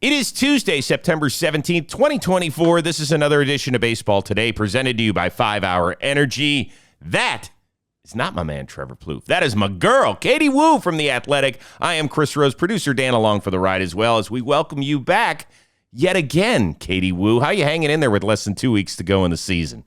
It is Tuesday, September 17th, 2024. This is another edition of Baseball Today, presented to you by 5 Hour Energy. That is not my man, Trevor Plouffe. That is my girl, Katie Woo from The Athletic. I am Chris Rose, producer Dan along for the ride as well, as we welcome you back yet again, Katie Woo. How you hanging in there with less than 2 weeks to go in the season?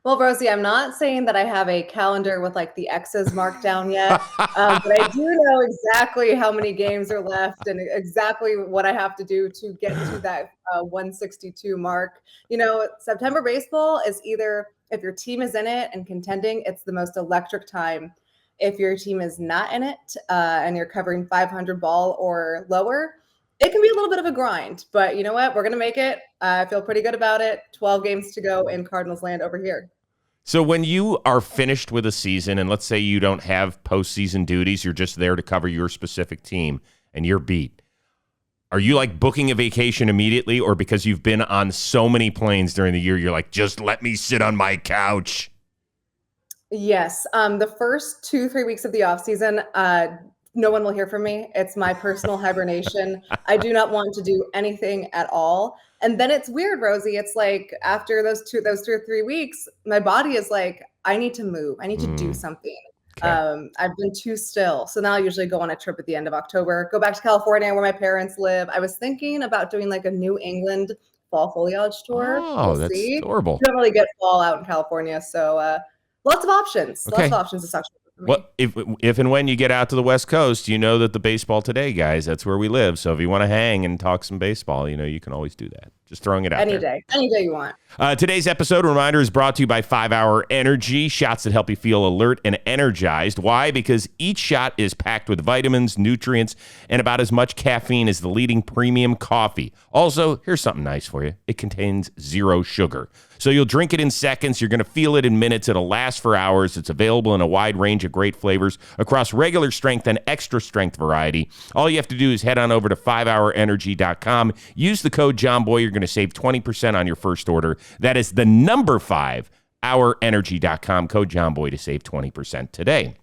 Well, Rosie, I'm not saying that I have a calendar with like the X's marked down yet, but I do know exactly how many games are left and exactly what I have to do to get to that 162 mark. You know, September baseball is either if your team is in it and contending, it's the most electric time. If your team is not in it and you're covering 500 ball or lower, it can be a little bit of a grind. But you know what? We're going to make it. I feel pretty good about it. 12 games to go in Cardinals land over here. So when you are finished with a season, and let's say you don't have postseason duties, you're just there to cover your specific team, and you're beat, are you like booking a vacation immediately, or because you've been on so many planes during the year, you're like, just let me sit on my couch? Yes. The first 2-3 weeks of the off season, no one will hear from me. It's my personal hibernation. I do not want to do anything at all. And then it's weird, Rosie. It's like after those 2 or 3 weeks, my body is like, I need to move. I need to do something. Okay. I've been too still. So now I usually go on a trip at the end of October, go back to California where my parents live. I was thinking about doing like a New England fall foliage tour. Oh, that's adorable. You don't really get fall out in California. So lots of options. Okay. Lots of options to suction. Well, if and when you get out to the West Coast, you know that the Baseball Today guys, that's where we live. So if you want to hang and talk some baseball, you know, you can always do that. Just throwing it out there. Any day you want. Today's episode, reminder, is brought to you by 5 Hour Energy, shots that help you feel alert and energized. Why? Because each shot is packed with vitamins, nutrients, and about as much caffeine as the leading premium coffee. Also, here's something nice for you. It contains 0 sugar. So you'll drink it in seconds. You're going to feel it in minutes. It'll last for hours. It's available in a wide range of great flavors across regular strength and extra strength variety. All you have to do is head on over to 5hourenergy.com. Use the code JOHNBOY. You're going to save 20% on your first order. That is the number 5hourenergy.com. Code JOHNBOY to save 20% today.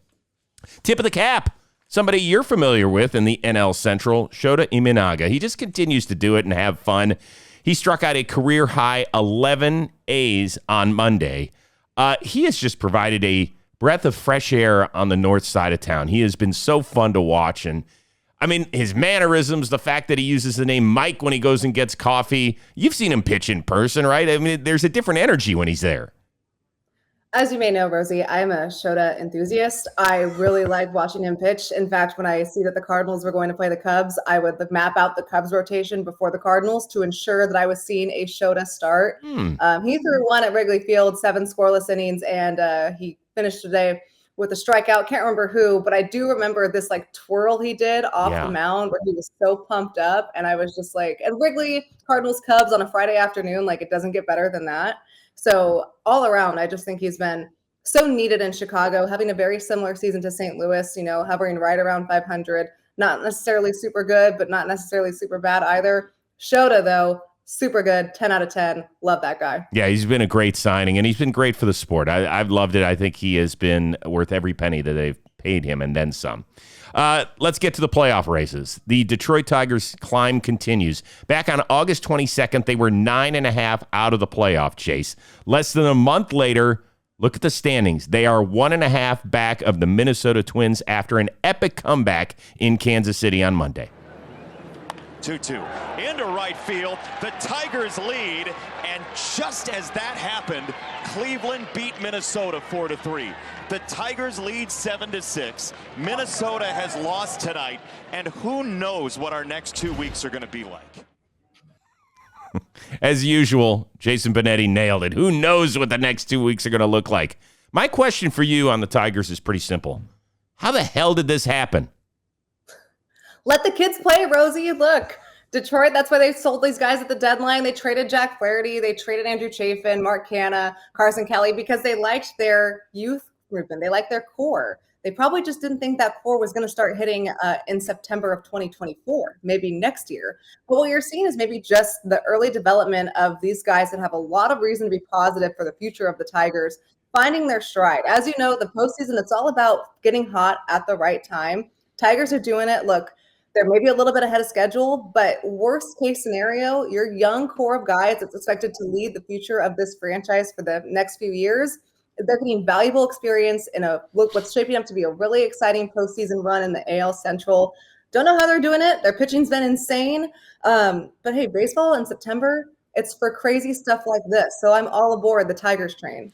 Tip of the cap. Somebody you're familiar with in the NL Central, Shota Imanaga. He just continues to do it and have fun. He struck out a career-high 11 A's on Monday. He has just provided a breath of fresh air on the north side of town. He has been so fun to watch. And, I mean, his mannerisms, the fact that he uses the name Mike when he goes and gets coffee. You've seen him pitch in person, right? I mean, there's a different energy when he's there. As you may know, Rosie, I'm a Shota enthusiast. I really like watching him pitch. In fact, when I see that the Cardinals were going to play the Cubs, I would map out the Cubs rotation before the Cardinals to ensure that I was seeing a Shota start. He threw one at Wrigley Field, 7 scoreless innings, and he finished today with a strikeout. Can't remember who, but I do remember this like twirl he did off the mound where he was so pumped up. And I was just like, and Wrigley, Cardinals, Cubs on a Friday afternoon, like it doesn't get better than that. So all around, I just think he's been so needed in Chicago, having a very similar season to St. Louis, you know, hovering right around 500, not necessarily super good, but not necessarily super bad either. Shota, though, super good, 10 out of 10. Love that guy. Yeah, he's been a great signing, and he's been great for the sport. I've loved it. I think he has been worth every penny that they've paid him and then some. Let's get to the playoff races. The Detroit Tigers climb continues. Back on August 22nd, they were 9.5 out of the playoff chase. Less than a month later, look at the standings. They are 1.5 back of the Minnesota Twins after an epic comeback in Kansas City on Monday. 2-2 into right field. The Tigers lead, and just as that happened, Cleveland beat Minnesota 4-3. The Tigers lead 7-6. Minnesota has lost tonight, and who knows what our next 2 weeks are going to be like. As usual, Jason Benetti nailed it. Who knows what the next 2 weeks are going to look like? My question for you on the Tigers is pretty simple. How the hell did this happen? Let the kids play, Rosie. Look, Detroit, that's why they sold these guys at the deadline. They traded Jack Flaherty. They traded Andrew Chafin, Mark Canha, Carson Kelly, because they liked their youth movement. They liked their core. They probably just didn't think that core was going to start hitting in September of 2024, maybe next year. But what you're seeing is maybe just the early development of these guys that have a lot of reason to be positive for the future of the Tigers, finding their stride. As you know, the postseason, it's all about getting hot at the right time. Tigers are doing it. Look, They're maybe a little bit ahead of schedule, but worst case scenario, your young core of guys that's expected to lead the future of this franchise for the next few years, they're getting valuable experience in what's shaping up to be a really exciting postseason run in the AL Central. Don't know how they're doing it. Their pitching's been insane. But hey, baseball in September, it's for crazy stuff like this. So I'm all aboard the Tigers train.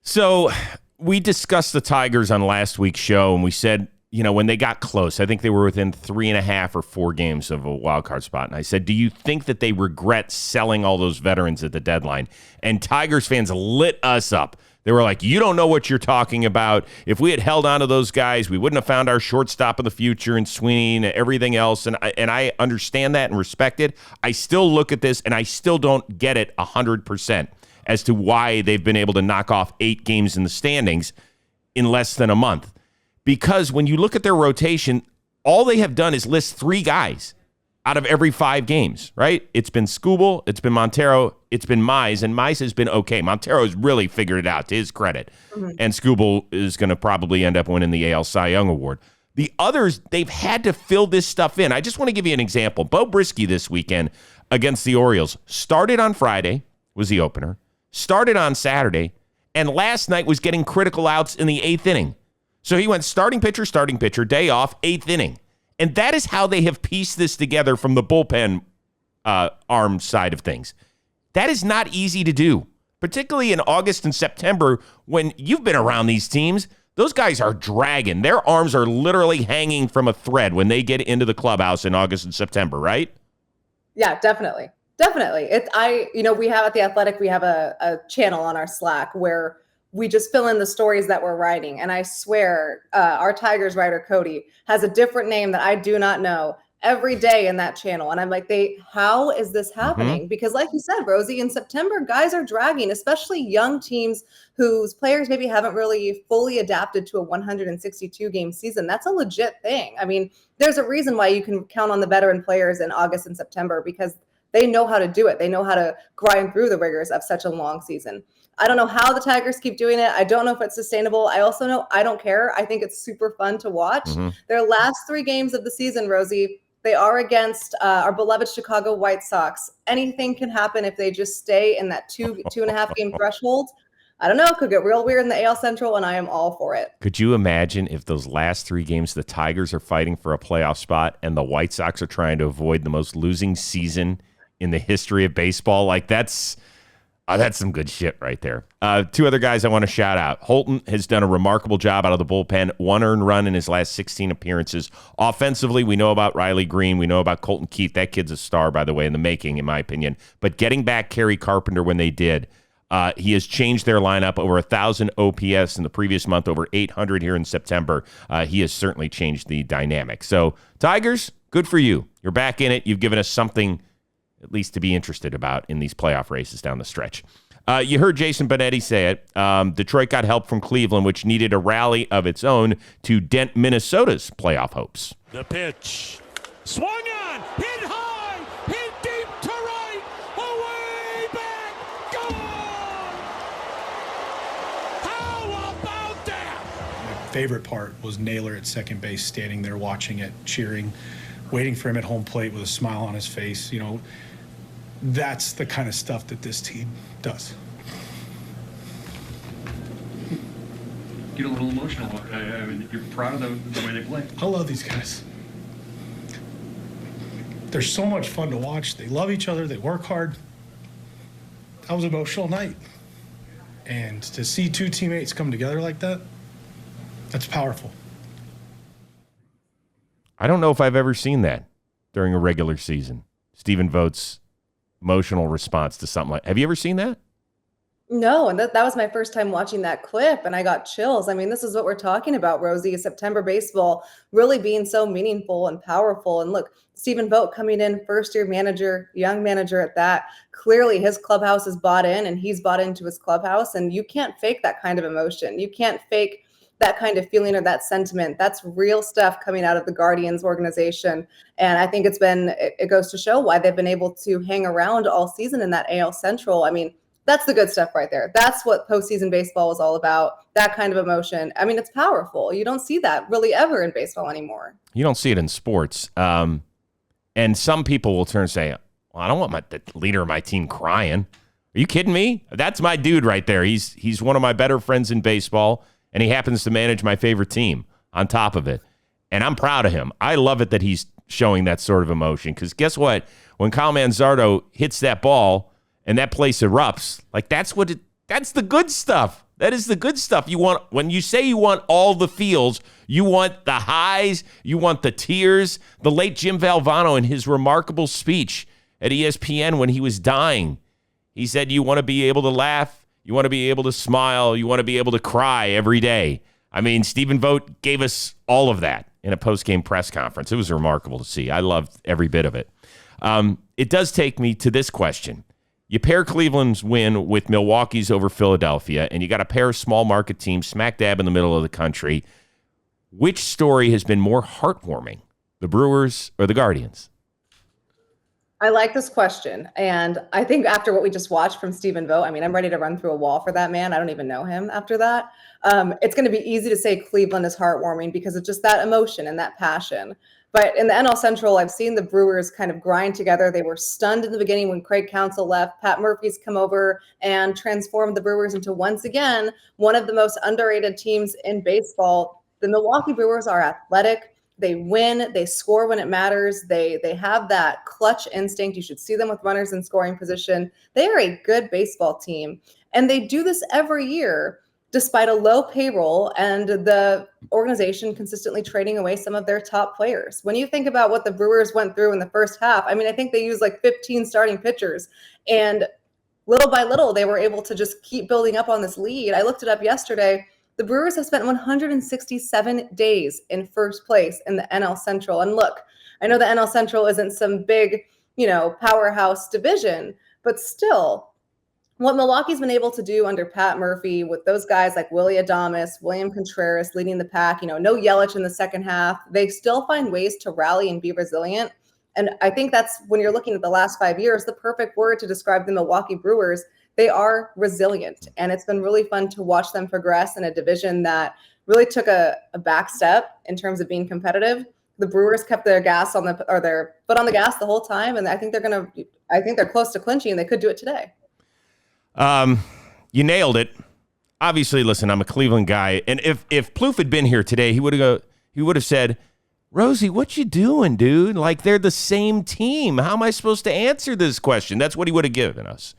So we discussed the Tigers on last week's show, and we said, when they got close, I think they were within 3.5 or 4 games of a wild card spot. And I said, do you think that they regret selling all those veterans at the deadline? And Tigers fans lit us up. They were like, you don't know what you're talking about. If we had held on to those guys, we wouldn't have found our shortstop of the future and Sweeney and everything else. And I understand that and respect it. I still look at this and I still don't get it 100% as to why they've been able to knock off 8 games in the standings in less than a month. Because when you look at their rotation, all they have done is list 3 guys out of every 5 games, right? It's been Skubal, it's been Montero, it's been Mize, and Mize has been okay. Montero has really figured it out, to his credit. Mm-hmm. And Skubal is going to probably end up winning the AL Cy Young Award. The others, they've had to fill this stuff in. I just want to give you an example. Bo Brisky this weekend against the Orioles started on Friday, was the opener, started on Saturday, and last night was getting critical outs in the 8th inning. So he went starting pitcher, day off, 8th inning. And that is how they have pieced this together from the bullpen arm side of things. That is not easy to do, particularly in August and September when you've been around these teams. Those guys are dragging. Their arms are literally hanging from a thread when they get into the clubhouse in August and September, right? Yeah, definitely. Definitely. We have at The Athletic, we have a channel on our Slack where we just fill in the stories that we're writing. And I swear our Tigers writer, Cody, has a different name that I do not know every day in that channel. And I'm like, how is this happening? Mm-hmm. Because like you said, Rosie, in September, guys are dragging, especially young teams whose players maybe haven't really fully adapted to a 162 game season. That's a legit thing. I mean, there's a reason why you can count on the veteran players in August and September, because they know how to do it. They know how to grind through the rigors of such a long season. I don't know how the Tigers keep doing it. I don't know if it's sustainable. I also know I don't care. I think it's super fun to watch. Mm-hmm. Their last 3 games of the season, Rosie, they are against our beloved Chicago White Sox. Anything can happen if they just stay in that 2.5 game threshold. I don't know. It could get real weird in the AL Central, and I am all for it. Could you imagine if those last 3 games, the Tigers are fighting for a playoff spot and the White Sox are trying to avoid the most losing season in the history of baseball? Like, that's some good shit right there. 2 other guys I want to shout out. Holton has done a remarkable job out of the bullpen. 1 earned run in his last 16 appearances. Offensively, we know about Riley Green. We know about Colton Keith. That kid's a star, by the way, in the making, in my opinion. But getting back Kerry Carpenter when they did, he has changed their lineup. Over 1,000 OPS in the previous month, over 800 here in September. He has certainly changed the dynamic. So, Tigers, good for you. You're back in it. You've given us something at least to be interested about in these playoff races down the stretch. You heard Jason Benetti say it. Detroit got help from Cleveland, which needed a rally of its own to dent Minnesota's playoff hopes. The pitch. Swung on. Hit high. Hit deep to right. Away back. Gone. How about that? My favorite part was Naylor at second base, standing there watching it, cheering, waiting for him at home plate with a smile on his face. That's the kind of stuff that this team does. Get a little emotional. I mean, you're proud of the way they play. I love these guys. They're so much fun to watch. They love each other. They work hard. That was an emotional night. And to see 2 teammates come together like that, that's powerful. I don't know if I've ever seen that during a regular season. Stephen Vogt's emotional response to something like, have you ever seen that? No, and that was my first time watching that clip, and I got chills. I mean, this is what we're talking about, Rosie, September baseball really being so meaningful and powerful. And look, Stephen Vogt coming in, first-year manager, young manager at that. Clearly, his clubhouse is bought in, and he's bought into his clubhouse, and you can't fake that kind of emotion. You can't fake that kind of feeling or that sentiment. That's real stuff coming out of the Guardians organization. And I think it goes to show why they've been able to hang around all season in that AL Central. I mean, That's the good stuff right there. That's what postseason baseball is all about, that kind of emotion. I mean, it's powerful. You don't see that really ever in baseball anymore. You don't see it in sports. And some people will turn and say, well, I don't want the leader of my team crying. Are you kidding me? That's my dude right there. He's one of my better friends in baseball, and he happens to manage my favorite team on top of it. And I'm proud of him. I love it that he's showing that sort of emotion, because guess what? When Kyle Manzardo hits that ball and that place erupts, like that's the good stuff. That is the good stuff. You want, when you say you want all the feels, you want the highs, you want the tears. The late Jim Valvano, in his remarkable speech at ESPN when he was dying, he said you want to be able to laugh, you want to be able to smile, you want to be able to cry every day. I mean, Stephen Vogt gave us all of that in a post-game press conference. It was remarkable to see. I loved every bit of it. It does take me to this question. You pair Cleveland's win with Milwaukee's over Philadelphia, and you got a pair of small market teams smack dab in the middle of the country. Which story has been more heartwarming, the Brewers or the Guardians? I like this question. And I think after what we just watched from Stephen Vogt, I mean, I'm ready to run through a wall for that man. I don't even know him after that. It's going to be easy to say Cleveland is heartwarming because of just that emotion and that passion. But in the NL Central, I've seen the Brewers kind of grind together. They were stunned in the beginning when Craig Counsell left. Pat Murphy's come over and transformed the Brewers into, once again, one of the most underrated teams in baseball. The Milwaukee Brewers are athletic. They win. They score when it matters. They have that clutch instinct. You should see them with runners in scoring position. They are a good baseball team. And they do this every year, despite a low payroll and the organization consistently trading away some of their top players. When you think about what the Brewers went through in the first half, I mean, I think they used like 15 starting pitchers, and little by little, they were able to just keep building up on this lead. I looked it up yesterday. The Brewers have spent 167 days in first place in the NL Central. And look, I know the NL Central isn't some big, powerhouse division, but still, what Milwaukee's been able to do under Pat Murphy with those guys like Willy Adames, William Contreras leading the pack, no Yelich in the second half, they still find ways to rally and be resilient. And I think that's, when you're looking at the last 5 years, the perfect word to describe the Milwaukee Brewers. They are resilient, and it's been really fun to watch them progress in a division that really took a back step in terms of being competitive. The Brewers kept their foot on the gas the whole time, and I think they're close to clinching, and they could do it today. You nailed it. Obviously, listen, I'm a Cleveland guy, and if Plouffe had been here today, he would have said, Rosie, what you doing, dude? Like, they're the same team. How am I supposed to answer this question? That's what he would have given us.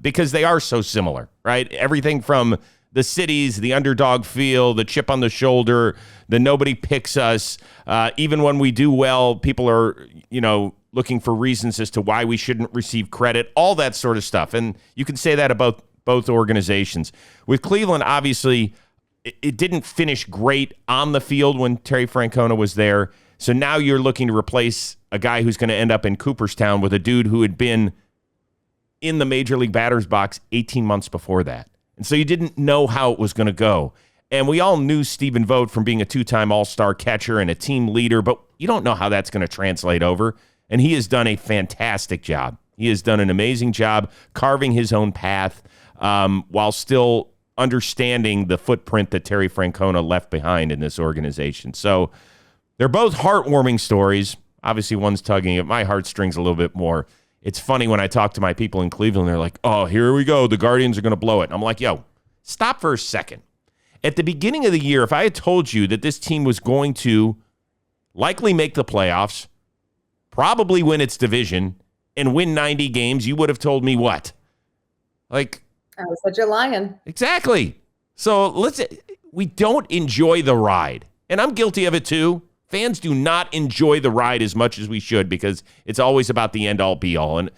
Because they are so similar, right? Everything from the cities, the underdog feel, the chip on the shoulder, the nobody picks us. Even when we do well, people are, looking for reasons as to why we shouldn't receive credit, all that sort of stuff. And you can say that about both organizations. With Cleveland, obviously, it didn't finish great on the field when Terry Francona was there. So now you're looking to replace a guy who's going to end up in Cooperstown with a dude who had been in the Major League batter's box 18 months before that. And so you didn't know how it was going to go. And we all knew Stephen Vogt from being a two-time All-Star catcher and a team leader, but you don't know how that's going to translate over. And he has done a fantastic job. He has done an amazing job carving his own path while still understanding the footprint that Terry Francona left behind in this organization. So they're both heartwarming stories. Obviously, one's tugging at my heartstrings a little bit more. It's funny when I talk to my people in Cleveland, they're like, oh, here we go. The Guardians are going to blow it. And I'm like, yo, stop for a second. At the beginning of the year, if I had told you that this team was going to likely make the playoffs, probably win its division, and win 90 games, you would have told me what? Like, I said you're lying. Exactly. So we don't enjoy the ride. And I'm guilty of it too. Fans do not enjoy the ride as much as we should because it's always about the end-all, be-all. And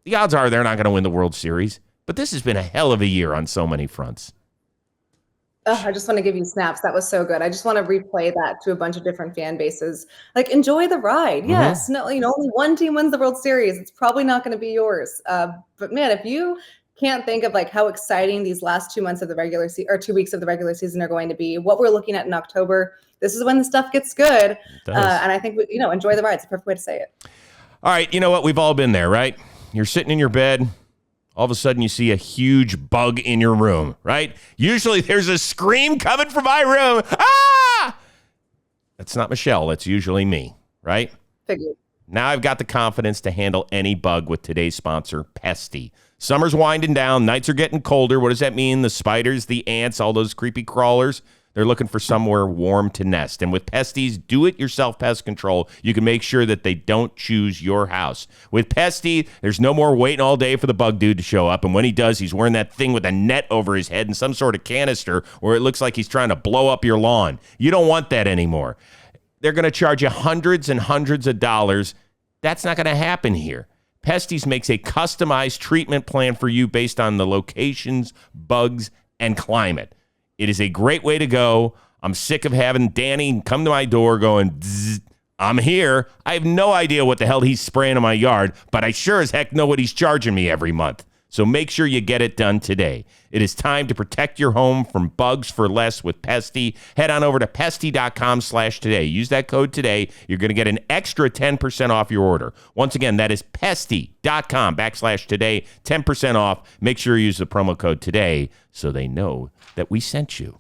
the odds are they're not going to win the World Series. But this has been a hell of a year on so many fronts. Oh, I just want to give you snaps. That was so good. I just want to replay that to a bunch of different fan bases. Like, enjoy the ride. Mm-hmm. Yes. No, only one team wins the World Series. It's probably not going to be yours. But man, if you can't think of like how exciting these last 2 months of the regular season or 2 weeks of the regular season are going to be, what we're looking at in October, this is when the stuff gets good. And I think, enjoy the ride. It's the perfect way to say it. All right. You know what? We've all been there, right? You're sitting in your bed, all of a sudden you see a huge bug in your room, right? Usually there's a scream coming from my room. Ah! That's not Michelle. That's usually me, right? Figured. Now I've got the confidence to handle any bug with today's sponsor, Pesty. Summer's winding down. Nights are getting colder. What does that mean? The spiders, the ants, all those creepy crawlers, they're looking for somewhere warm to nest. And with Pesty's do-it-yourself pest control, you can make sure that they don't choose your house. With Pesty, there's no more waiting all day for the bug dude to show up. And when he does, he's wearing that thing with a net over his head and some sort of canister where it looks like he's trying to blow up your lawn. You don't want that anymore. They're going to charge you hundreds and hundreds of dollars. That's not going to happen here. Pesty's makes a customized treatment plan for you based on the locations, bugs, and climate. It is a great way to go. I'm sick of having Danny come to my door going, Bzz, I'm here. I have no idea what the hell he's spraying in my yard, but I sure as heck know what he's charging me every month. So make sure you get it done today. It is time to protect your home from bugs for less with Pesty. Head on over to pesty.com/today. Use that code today. You're going to get an extra 10% off your order. Once again, that is pesty.com/today. 10% off. Make sure you use the promo code today so they know that we sent you.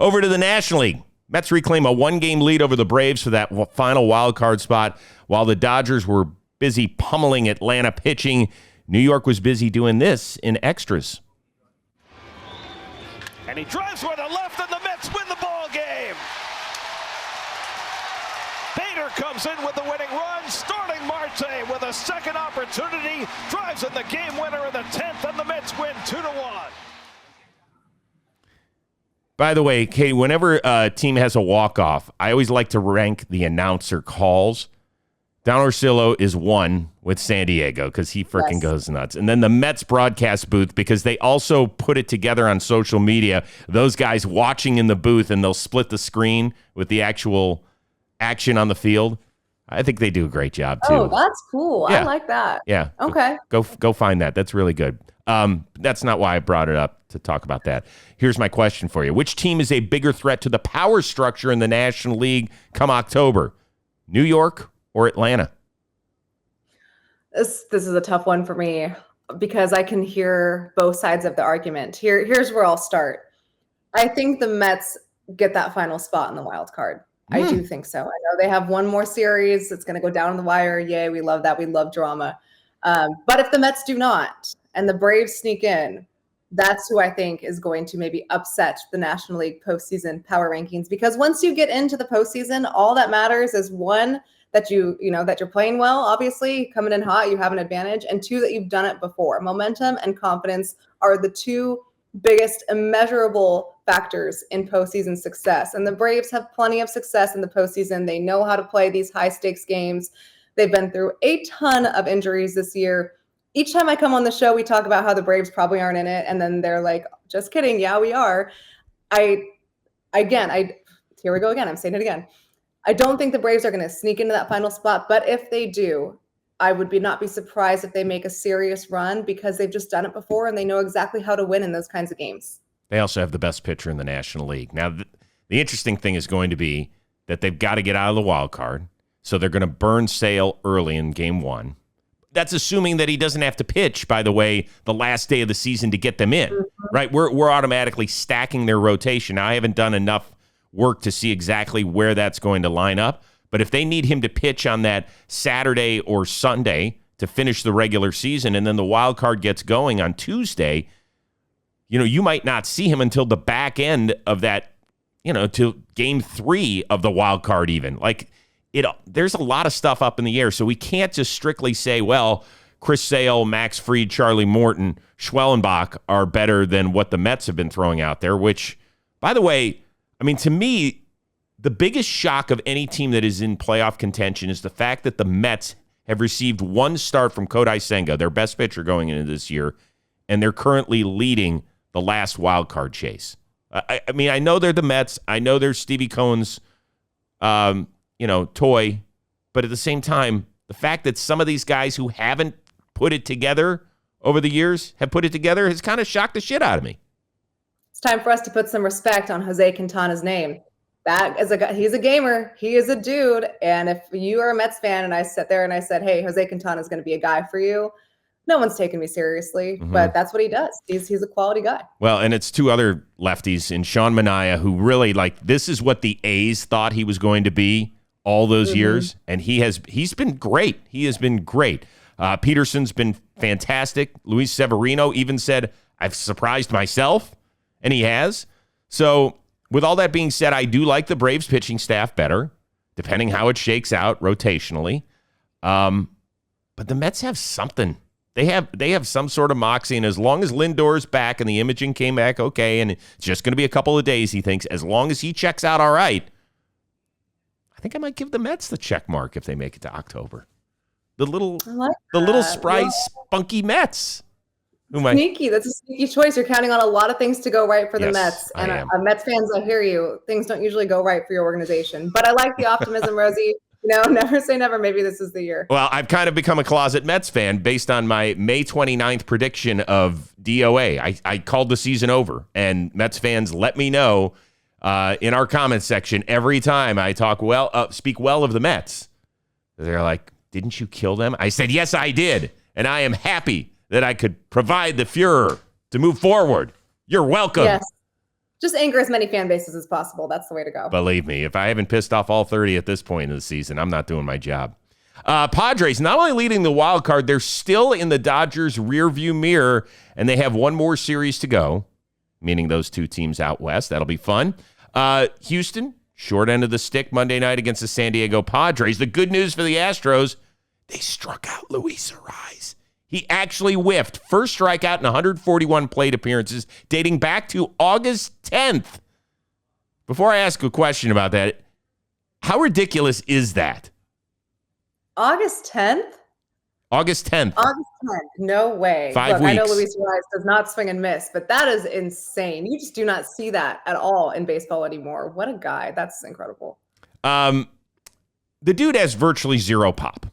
Over to the National League. Mets reclaim a one-game lead over the Braves for that final wild card spot. While the Dodgers were busy pummeling Atlanta pitching, New York was busy doing this in extras. And he drives with the left, and the Mets win the ball game. Bader comes in with the winning run. Starling Marte with a second opportunity drives in the game winner in the 10th, and the Mets win 2-1. By the way, Katie, whenever a team has a walk-off, I always like to rank the announcer calls. Don Orsillo is one with San Diego because he freaking goes nuts. And then the Mets broadcast booth, because they also put it together on social media. Those guys watching in the booth, and they'll split the screen with the actual action on the field. I think they do a great job, too. Oh, that's cool. Yeah. I like that. Yeah. Okay. Go find that. That's really good. That's not why I brought it up to talk about that. Here's my question for you. Which team is a bigger threat to the power structure in the National League come October? New York or Atlanta? This is a tough one for me because I can hear both sides of the argument. Here's where I'll start. I think the Mets get that final spot in the wild card. I do think so. I know they have one more series. It's going to go down in the wire. Yay, we love that. We love drama. But if the Mets do not and the Braves sneak in, that's who I think is going to maybe upset the National League postseason power rankings. Because once you get into the postseason, all that matters is one, that that you're playing well, obviously coming in hot, you have an advantage, and two, that you've done it before. Momentum and confidence are the two biggest immeasurable factors in postseason success. And the Braves have plenty of success in the postseason. They know how to play these high stakes games. They've been through a ton of injuries this year. Each time I come on the show, we talk about how the Braves probably aren't in it. And then they're like, just kidding. Yeah, we are. Here we go again. I'm saying it again. I don't think the Braves are going to sneak into that final spot, but if they do, I would not be surprised if they make a serious run because they've just done it before and they know exactly how to win in those kinds of games. They also have the best pitcher in the National League. Now, the interesting thing is going to be that they've got to get out of the wild card, so they're going to burn Sale early in Game 1. That's assuming that he doesn't have to pitch, by the way, the last day of the season to get them in, right? We're automatically stacking their rotation. Now, I haven't done enough work to see exactly where that's going to line up. But if they need him to pitch on that Saturday or Sunday to finish the regular season, and then the wild card gets going on Tuesday, you might not see him until the back end of that, till Game 3 of the wild card even. There's a lot of stuff up in the air. So we can't just strictly say, well, Chris Sale, Max Fried, Charlie Morton, Schwellenbach are better than what the Mets have been throwing out there, which, by the way, to me, the biggest shock of any team that is in playoff contention is the fact that the Mets have received one start from Kodai Senga, their best pitcher going into this year, and they're currently leading the last wild card chase. I know they're the Mets. I know they're Stevie Cohen's, toy. But at the same time, the fact that some of these guys who haven't put it together over the years have put it together has kind of shocked the shit out of me. It's time for us to put some respect on Jose Quintana's name. That is he's a gamer. He is a dude. And if you are a Mets fan and I sat there and I said, hey, Jose Quintana is going to be a guy for you, no one's taking me seriously, but that's what he does. He's a quality guy. Well, and it's two other lefties in Sean Manaea, who really, like, this is what the A's thought he was going to be all those years, and he's been great. He has been great. Peterson's been fantastic. Luis Severino even said, I've surprised myself, and he has. So with all that being said, I do like the Braves pitching staff better, depending how it shakes out rotationally. But the Mets have something. They have some sort of moxie, and as long as Lindor's back and the imaging came back okay, and it's just going to be a couple of days, he thinks, as long as he checks out all right, I think I might give the Mets the check mark if they make it to October. The little spry, spunky Mets. Sneaky. That's a sneaky choice. You're counting on a lot of things to go right for the Yes, Mets. And I am. Mets fans, I hear you. Things don't usually go right for your organization. But I like the optimism, Rosie. Never say never. Maybe this is the year. Well, I've kind of become a closet Mets fan based on my May 29th prediction of DOA. I called the season over, and Mets fans let me know in our comments section every time I speak well of the Mets. They're like, didn't you kill them? I said, yes, I did. And I am happy that I could provide the furor to move forward. You're welcome. Yes. Just anger as many fan bases as possible. That's the way to go. Believe me, if I haven't pissed off all 30 at this point in the season, I'm not doing my job. Padres, not only leading the wild card, they're still in the Dodgers' rearview mirror, and they have one more series to go, meaning those two teams out west. That'll be fun. Houston, short end of the stick Monday night against the San Diego Padres. The good news for the Astros, they struck out Luis Arraez. He actually whiffed. First strikeout in 141 plate appearances dating back to August 10th. Before I ask a question about that, how ridiculous is that? August 10th? August 10th. August 10th. No way. 5 I know weeks. Luis Arraez does not swing and miss, but that is insane. You just do not see that at all in baseball anymore. What a guy. That's incredible. The dude has virtually zero pop.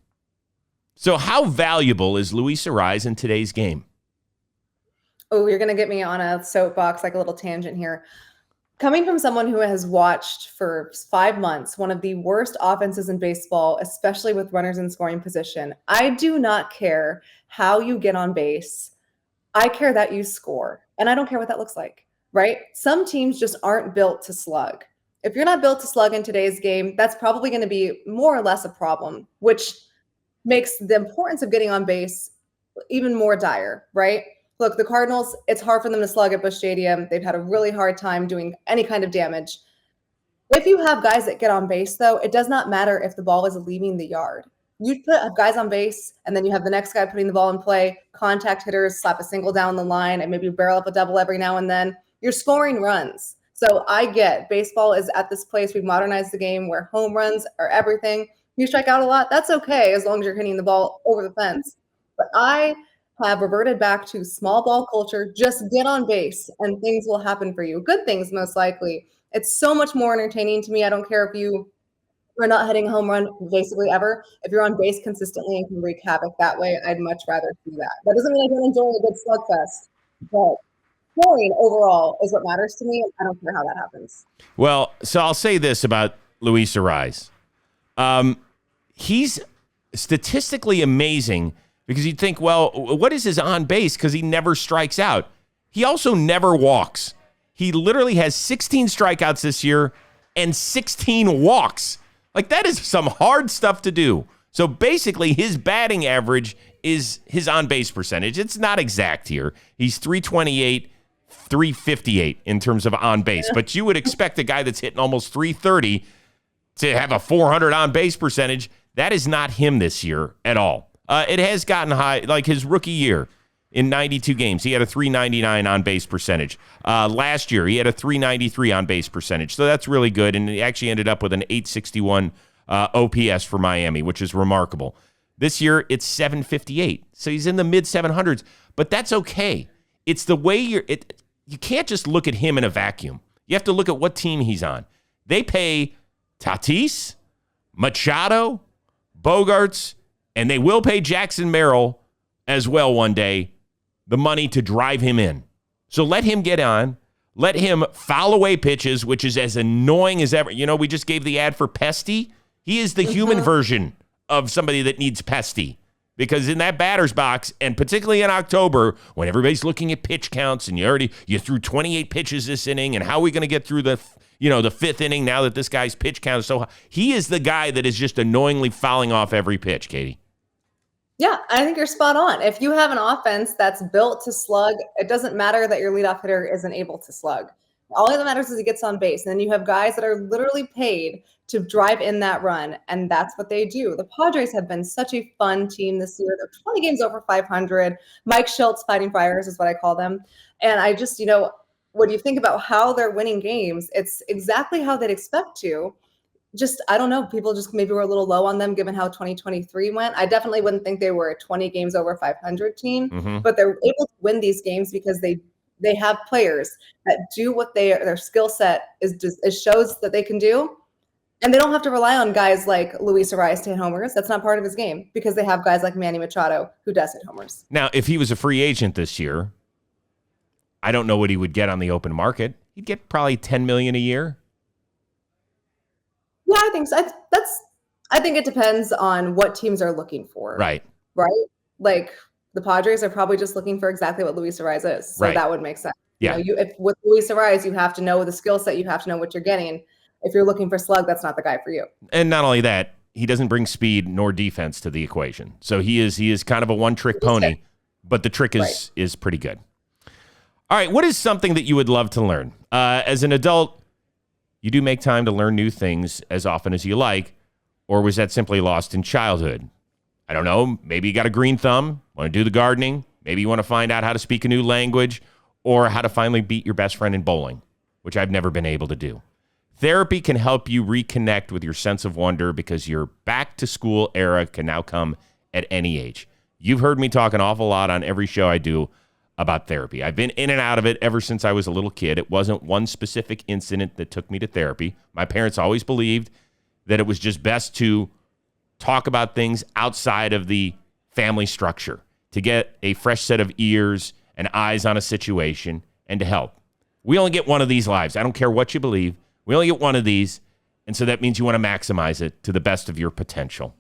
So how valuable is Luis Arraez in today's game? Oh, you're going to get me on a soapbox, like a little tangent here. Coming from someone who has watched for 5 months one of the worst offenses in baseball, especially with runners in scoring position, I do not care how you get on base. I care that you score, and I don't care what that looks like, right? Some teams just aren't built to slug. If you're not built to slug in today's game, that's probably going to be more or less a problem, which makes the importance of getting on base even more dire, right? Look, the Cardinals, it's hard for them to slug at Busch Stadium. They've had a really hard time doing any kind of damage. If you have guys that get on base, though, it does not matter if the ball is leaving the yard. You put guys on base, and then you have the next guy putting the ball in play, contact hitters, slap a single down the line, and maybe barrel up a double every now and then. You're scoring runs. So I get baseball is at this place. We've modernized the game where home runs are everything. You strike out a lot, that's okay as long as you're hitting the ball over the fence. But I have reverted back to small ball culture. Just get on base and things will happen for you. Good things, most likely. It's so much more entertaining to me. I don't care if you are not hitting a home run basically ever. If you're on base consistently and can wreak havoc that way, I'd much rather do that. That doesn't mean I don't enjoy a good slugfest, but scoring overall is what matters to me. I don't care how that happens. Well, so I'll say this about Luis Arraez. He's statistically amazing because you'd think, well, what is his on base? Because he never strikes out. He also never walks. He literally has 16 strikeouts this year and 16 walks. Like, that is some hard stuff to do. So basically, his batting average is his on base percentage. It's not exact here. He's 328, 358 in terms of on base. But you would expect a guy that's hitting almost 330 to have a 400 on base percentage. That is not him this year at all. It has gotten high, like his rookie year in 92 games. He had a 399 on base percentage. Last year, he had a 393 on base percentage. So that's really good. And he actually ended up with an 861 OPS for Miami, which is remarkable. This year, it's 758. So he's in the mid 700s. But that's okay. It's the way you can't just look at him in a vacuum. You have to look at what team he's on. They pay Tatis, Machado, Bogarts, and they will pay Jackson Merrill as well one day the money to drive him in. So let him get on. Let him foul away pitches, which is as annoying as ever. You know, we just gave the ad for Pesty. He is the human version of somebody that needs Pesty. Because in that batter's box, and particularly in October, when everybody's looking at pitch counts and you threw 28 pitches this inning, and how are we going to get through the fifth inning now that this guy's pitch count is so high? He is the guy that is just annoyingly fouling off every pitch, Katie. Yeah, I think you're spot on. If you have an offense that's built to slug, it doesn't matter that your leadoff hitter isn't able to slug. All that matters is he gets on base. And then you have guys that are literally paid to drive in that run, and that's what they do. The Padres have been such a fun team this year. They're 20 games over 500. Mike Schultz fighting fires is what I call them. And I just, when you think about how they're winning games, it's exactly how they'd expect to. Just, I don't know, people just maybe were a little low on them given how 2023 went. I definitely wouldn't think they were a 20 games over 500 team, but they're able to win these games because they have players that do what their skill set shows that they can do. And they don't have to rely on guys like Luis Arraez to hit homers. That's not part of his game because they have guys like Manny Machado who does hit homers. Now, if he was a free agent this year, I don't know what he would get on the open market. He'd get probably $10 million a year. Yeah, I think so. I think it depends on what teams are looking for. Right. Like the Padres are probably just looking for exactly what Luis Arraez is. So that would make sense. Yeah. If with Luis Arraez, you have to know the skill set. You have to know what you're getting. If you're looking for slug, that's not the guy for you. And not only that, he doesn't bring speed nor defense to the equation. So he is kind of a one-trick pony, but the trick is pretty good. All right, what is something that you would love to learn? As an adult, you do make time to learn new things as often as you like, or was that simply lost in childhood? I don't know. Maybe you got a green thumb, want to do the gardening. Maybe you want to find out how to speak a new language or how to finally beat your best friend in bowling, which I've never been able to do. Therapy can help you reconnect with your sense of wonder because your back-to-school era can now come at any age. You've heard me talk an awful lot on every show I do about therapy. I've been in and out of it ever since I was a little kid. It wasn't one specific incident that took me to therapy. My parents always believed that it was just best to talk about things outside of the family structure, to get a fresh set of ears and eyes on a situation, and to help. We only get one of these lives. I don't care what you believe. We only get one of these, and so that means you want to maximize it to the best of your potential.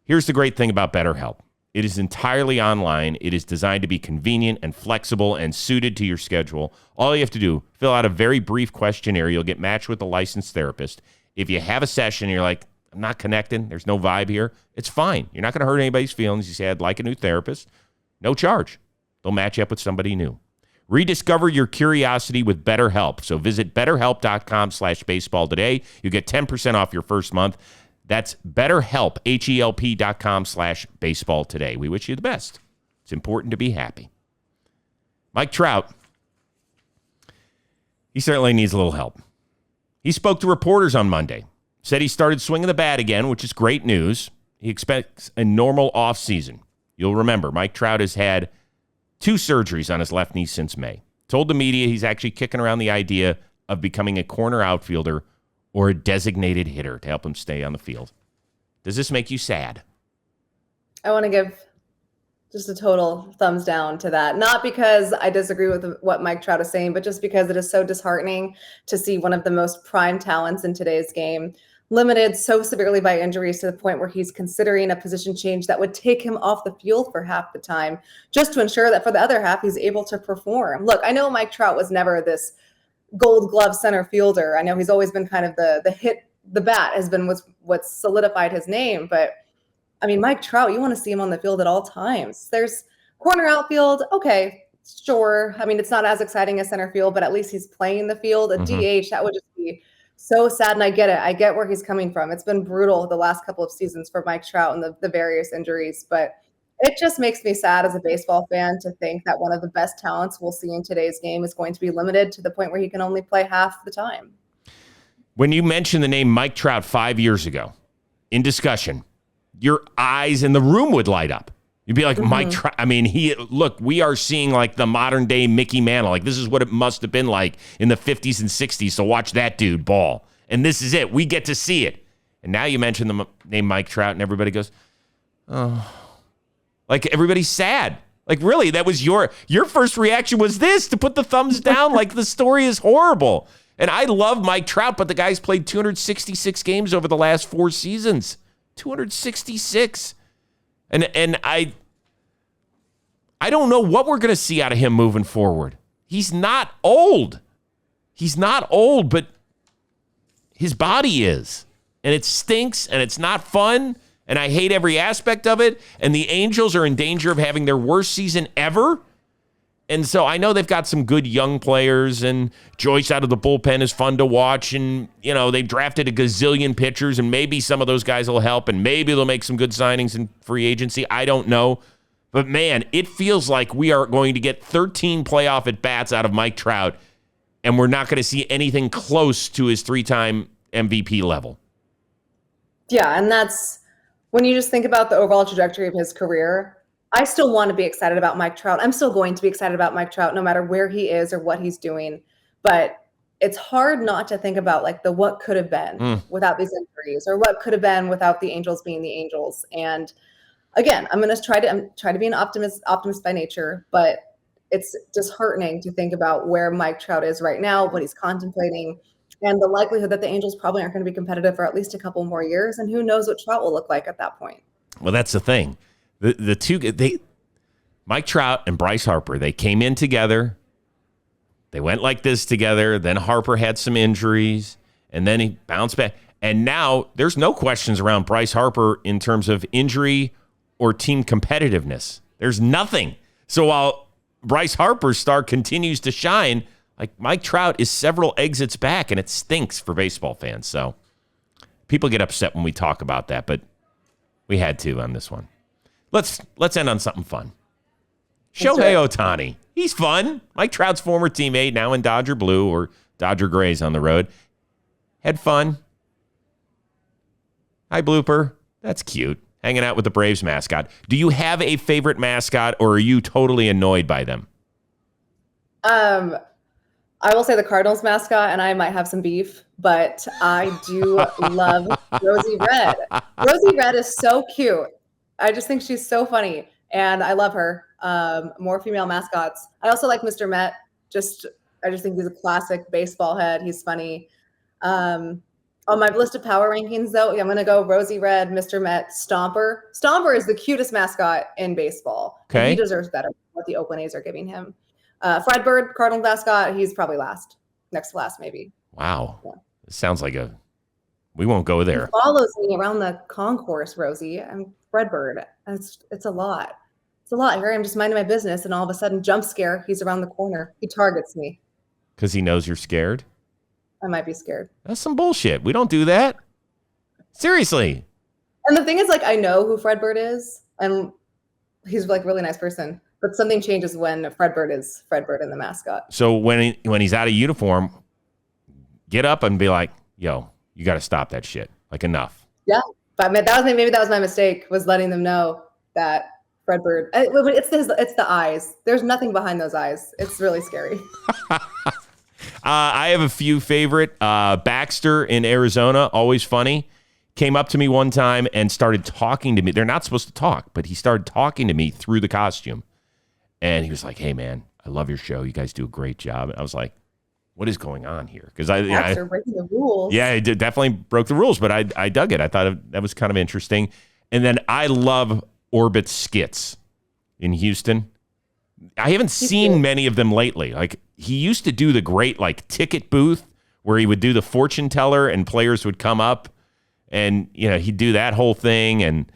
Here's the great thing about BetterHelp. It is entirely online. It is designed to be convenient and flexible and suited to your schedule. All you have to do, fill out a very brief questionnaire. You'll get matched with a licensed therapist. If you have a session and you're like, I'm not connecting, there's no vibe here, it's fine. You're not going to hurt anybody's feelings. You say, I'd like a new therapist. No charge. They'll match you up with somebody new. Rediscover your curiosity with BetterHelp. So visit BetterHelp.com/baseball today. You get 10% off your first month. That's BetterHelp, HELP.com/baseball today. We wish you the best. It's important to be happy. Mike Trout, he certainly needs a little help. He spoke to reporters on Monday, said he started swinging the bat again, which is great news. He expects a normal offseason. You'll remember, Mike Trout has had 2 surgeries on his left knee since May. Told the media he's actually kicking around the idea of becoming a corner outfielder or a designated hitter to help him stay on the field. Does this make you sad? I want to give just a total thumbs down to that. Not because I disagree with what Mike Trout is saying, but just because it is so disheartening to see one of the most prime talents in today's game limited so severely by injuries to the point where he's considering a position change that would take him off the field for half the time, just to ensure that for the other half, he's able to perform. Look, I know Mike Trout was never this gold glove center fielder. I know he's always been kind of the bat has been what's solidified his name. But I mean, Mike Trout, you want to see him on the field at all times. There's corner outfield. Okay, sure. I mean, it's not as exciting as center field, but at least he's playing the field. A DH, that would just be so sad. And I get it. I get where he's coming from. It's been brutal the last couple of seasons for Mike Trout and the various injuries, but it just makes me sad as a baseball fan to think that one of the best talents we'll see in today's game is going to be limited to the point where he can only play half the time. When you mentioned the name Mike Trout 5 years ago in discussion, your eyes in the room would light up. You'd be like, Mike Trout. I mean, we are seeing like the modern day Mickey Mantle. Like, this is what it must have been like in the 50s and 60s to watch that dude ball. And this is it. We get to see it. And now you mention the name Mike Trout and everybody goes, oh. Like, everybody's sad. Like, really, that was your first reaction was this, to put the thumbs down like the story is horrible. And I love Mike Trout, but the guy's played 266 games over the last 4 seasons. 266. And I don't know what we're going to see out of him moving forward. He's not old. He's not old, but his body is. And it stinks, and it's not fun, and I hate every aspect of it. And the Angels are in danger of having their worst season ever. And so I know they've got some good young players, and Joyce out of the bullpen is fun to watch. And, you know, they've drafted a gazillion pitchers, and maybe some of those guys will help, and maybe they'll make some good signings in free agency. I don't know. But, man, it feels like we are going to get 13 playoff at-bats out of Mike Trout, and we're not going to see anything close to his 3-time MVP level. Yeah, and that's when you just think about the overall trajectory of his career. I still want to be excited about Mike Trout. I'm still going to be excited about Mike Trout no matter where he is or what he's doing. But it's hard not to think about like the what could have been without these injuries, or what could have been without the Angels being the Angels. And again, I'm going to try to be an optimist by nature, but it's disheartening to think about where Mike Trout is right now, what he's contemplating, and the likelihood that the Angels probably aren't going to be competitive for at least a couple more years. And who knows what Trout will look like at that point. Well, that's the thing. The two, Mike Trout and Bryce Harper, they came in together. They went like this together. Then Harper had some injuries, and then he bounced back. And now there's no questions around Bryce Harper in terms of injury or team competitiveness. There's nothing. So while Bryce Harper's star continues to shine, like Mike Trout is several exits back, and it stinks for baseball fans. So people get upset when we talk about that, but we had to on this one. Let's end on something fun. Shohei Ohtani. He's fun. Mike Trout's former teammate, now in Dodger Blue or Dodger Grays on the road. Had fun. Hi, Blooper. That's cute. Hanging out with the Braves mascot. Do you have a favorite mascot, or are you totally annoyed by them? I will say the Cardinals mascot, and I might have some beef, but I do love Rosie Red. Rosie Red is so cute. I just think she's so funny, and I love her. More female mascots. I also like Mr. Met. I just think he's a classic baseball head. He's funny. On my list of power rankings, though, I'm going to go Rosie Red, Mr. Met, Stomper. Stomper is the cutest mascot in baseball. Okay. He deserves better than what the Oakland A's are giving him. Fred Bird, Cardinal mascot, he's probably next to last, maybe. Wow. Yeah. It sounds like we won't go there. He follows me around the concourse, Rosie. I'm Fred Bird. It's a lot. It's a lot. Here I am just minding my business, and all of a sudden, jump scare, he's around the corner. He targets me. Because he knows you're scared? I might be scared. That's some bullshit. We don't do that. Seriously. And the thing is, like, I know who Fred Bird is, and he's like a really nice person. But something changes when Fred Bird is Fred Bird and the mascot. So when he's out of uniform, get up and be like, yo, you got to stop that shit. Like, enough. Yeah. But maybe that was my mistake, was letting them know that Fred Bird, it's the eyes. There's nothing behind those eyes. It's really scary. I have a few favorite. Baxter in Arizona, always funny. Came up to me one time and started talking to me. They're not supposed to talk, but he started talking to me through the costume. And he was like, hey, man, I love your show. You guys do a great job. And I was like, what is going on here? Because Baxter breaking the rules. Yeah, I definitely broke the rules, but I dug it. I thought that was kind of interesting. And then I love Orbit skits in Houston. I haven't seen many of them lately. Like, he used to do the great, like, ticket booth where he would do the fortune teller and players would come up and, you know, he'd do that whole thing. And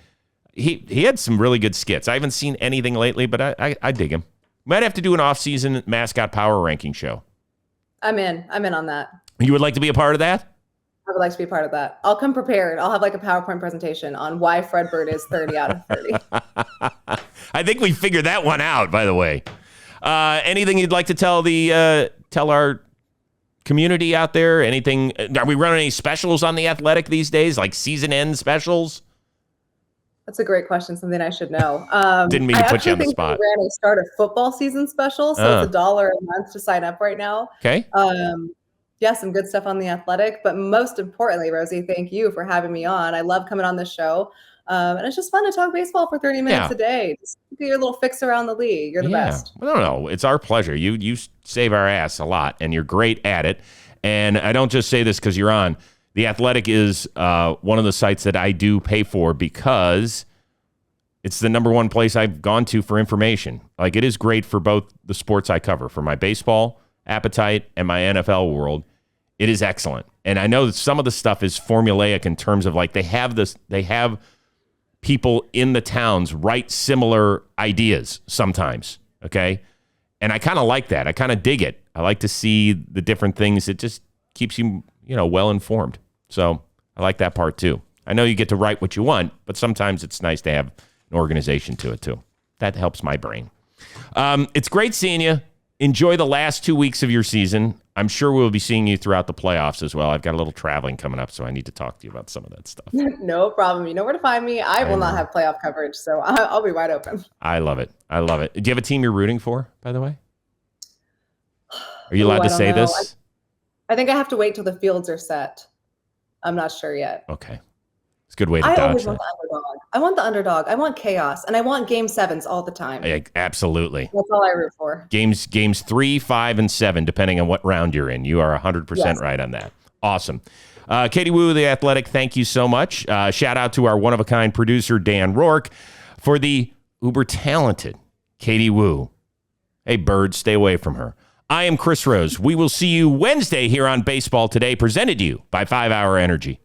he had some really good skits. I haven't seen anything lately, but I dig him. Might have to do an off-season mascot power ranking show. I'm in on that. You would like to be a part of that? I would like to be a part of that. I'll come prepared. I'll have like a PowerPoint presentation on why Fred Bird is 30 out of 30. I think we figured that one out, by the way. Anything you'd like to tell our community out there? Anything? Are we running any specials on The Athletic these days, like season end specials? That's a great question. Something I should know. Didn't mean to put you on the spot. We ran a start a football season special, so it's $1 a month to sign up right now. Okay. Yeah, some good stuff on The Athletic. But most importantly, Rosie, thank you for having me on. I love coming on the show. And it's just fun to talk baseball for 30 minutes a day. Just get your little fix around the league. You're the best. No. It's our pleasure. You save our ass a lot, and you're great at it. And I don't just say this because you're on. The Athletic is one of the sites that I do pay for because It's the number one place I've gone to for information. Like, it is great for both the sports I cover, for my baseball appetite and my NFL world. It is excellent. And I know that some of the stuff is formulaic in terms of, like, they have people in the towns write similar ideas sometimes, okay? And I kind of like that. I kind of dig it. I like to see the different things. It just keeps you, well informed. So I like that part too. I know you get to write what you want, but sometimes it's nice to have an organization to it too. That helps my brain. It's great seeing you. Enjoy the last 2 weeks of your season. I'm sure we'll be seeing you throughout the playoffs as well. I've got a little traveling coming up, so I need to talk to you about some of that stuff. No problem. You know where to find me. I will not have playoff coverage, so I'll be wide open. I love it. I love it. Do you have a team you're rooting for, by the way? Are you allowed to say this? I think I have to wait till the fields are set. I'm not sure yet. Okay. It's a good way to I dodge always that. want the underdog. I want the underdog. I want chaos, and I want game sevens all the time. Yeah, absolutely. That's all I root for. Games 3, 5, and 7, depending on what round you're in. You are 100% Yes. right on that. Awesome. Katie Wu, The Athletic, thank you so much. Shout out to our one-of-a-kind producer, Dan Rourke, for the uber-talented Katie Wu. Hey, bird, stay away from her. I am Chris Rose. We will see you Wednesday here on Baseball Today, presented to you by 5 Hour Energy.